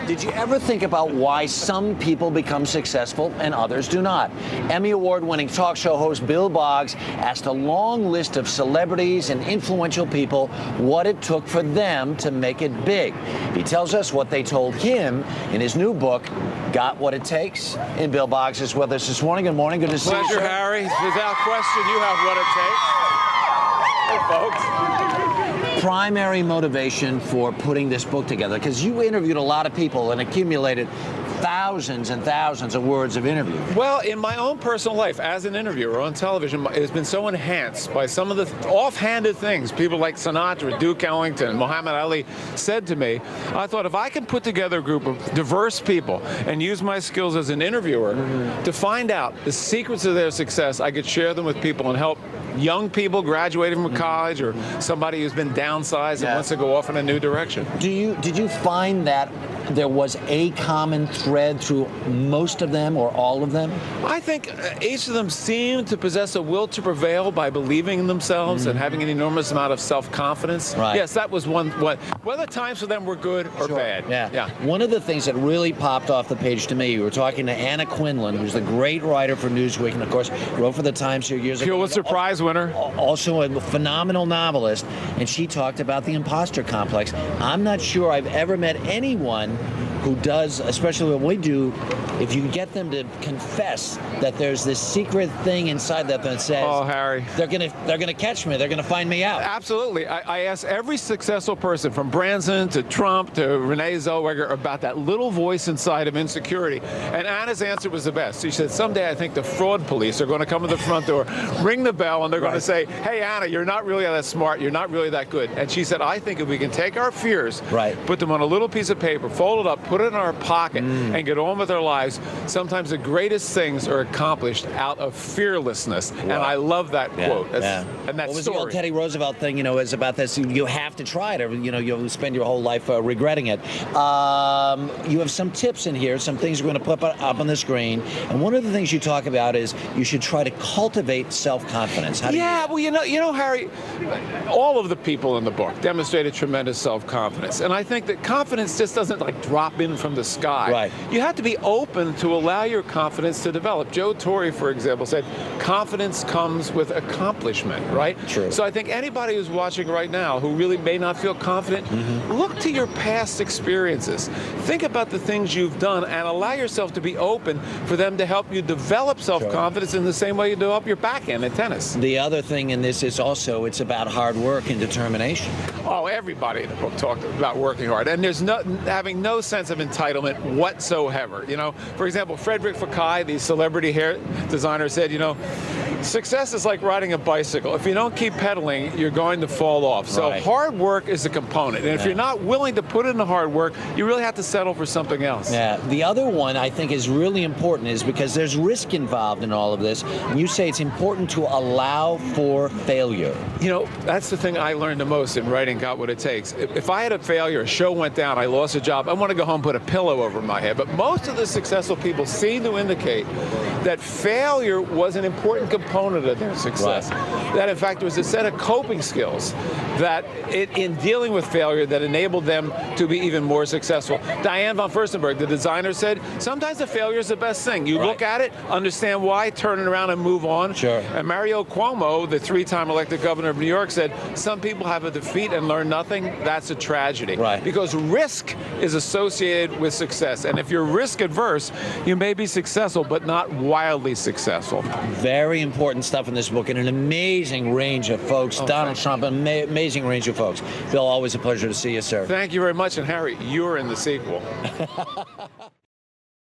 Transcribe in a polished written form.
Did you ever think about why some people become successful and others do not? Emmy Award-winning talk show host Bill Boggs asked a long list of celebrities and influential people what it took for them to make it big. He tells us what they told him in his new book, Got What It Takes. And Bill Boggs is with us this morning. Good morning. Good to see you, sir. Pleasure, Harry. Without question, you have what it takes. Hey, folks. Primary motivation for putting this book together, because you interviewed a lot of people and accumulated thousands and thousands of words of interview. Well, in my own personal life as an interviewer on television, it has been so enhanced by some of the offhanded things people like Sinatra, Duke Ellington, Muhammad Ali said to me. I thought, if I can put together a group of diverse people and use my skills as an interviewer to find out the secrets of their success, I could share them with people and help young people graduating from college or somebody who's been downsized and wants to go off in a new direction. Did you find that there was a common thread through most of them or all of them? I think each of them seemed to possess a will to prevail by believing in themselves and having an enormous amount of self-confidence. Right. Yes, that was one. Whether times for them were good or bad. Yeah. One of the things that really popped off the page to me, we were talking to Anna Quinlan, who's the great writer for Newsweek, and of course wrote for the Times here years ago. Pulitzer Prize winner. Also a phenomenal novelist, and she talked about the imposter complex. I'm not sure I've ever met anyone who does, especially what we do, if you get them to confess that there's this secret thing inside them that says, "Oh, Harry, they're gonna catch me, they're gonna find me out." Absolutely. I asked every successful person, from Branson to Trump to Renee Zellweger, about that little voice inside of insecurity. And Anna's answer was the best. She said, someday I think the fraud police are going to come to the front door, ring the bell, and they're going to say, "Hey, Anna, you're not really that smart. You're not really that good." And she said, I think if we can take our fears, put them on a little piece of paper, fold it up, put it in our pocket, and get on with our lives, sometimes the greatest things are accomplished out of fearlessness. And I love that quote. And that what was story. the old Teddy Roosevelt thing, is about this, you have to try it, or, you'll spend your whole life regretting it. You have some tips in here, some things we're going to put up on the screen. And one of the things you talk about is you should try to cultivate self-confidence. How do you do that? Well, Harry, all of the people in the book demonstrated tremendous self-confidence. And I think that confidence just doesn't drop in from the sky. Right. You have to be open to allow your confidence to develop. Joe Torre, for example, said confidence comes with accomplishment, right? True. So I think anybody who's watching right now who really may not feel confident, look to your past experiences. Think about the things you've done and allow yourself to be open for them to help you develop self-confidence in the same way you develop your backhand in tennis. The other thing in this is also it's about hard work and determination. Oh, everybody in the book talked about working hard, and there's having no sense of entitlement whatsoever. For example, Frederick Fekkai, the celebrity hair designer, said, success is like riding a bicycle. If you don't keep pedaling, you're going to fall off. So hard work is a component, and if you're not willing to put in the hard work, you really have to settle for something else. Yeah. The other one I think is really important is because there's risk involved in all of this. And you say it's important to allow for failure. That's the thing I learned the most in writing Got What It Takes. If I had a failure, a show went down, I lost a job, I want to go home and put a pillow over my head. But most of the successful people seem to indicate that failure was an important component of their success. That, in fact, there was a set of coping skills that in dealing with failure that enabled them to be even more successful. Diane von Furstenberg, the designer, said, sometimes the failure is the best thing. You look at it, understand why, turn it around and move on. Sure. And Mario Cuomo, the 3-time elected governor of New York, said, some people have a defeat and learn nothing. That's a tragedy. Because risk is associated with success. And if you're risk adverse, you may be successful, but not wildly successful. Very important stuff in this book, and an amazing range of folks. Donald Trump, an amazing range of folks. Bill, always a pleasure to see you, sir. Thank you very much. And Harry, you're in the sequel.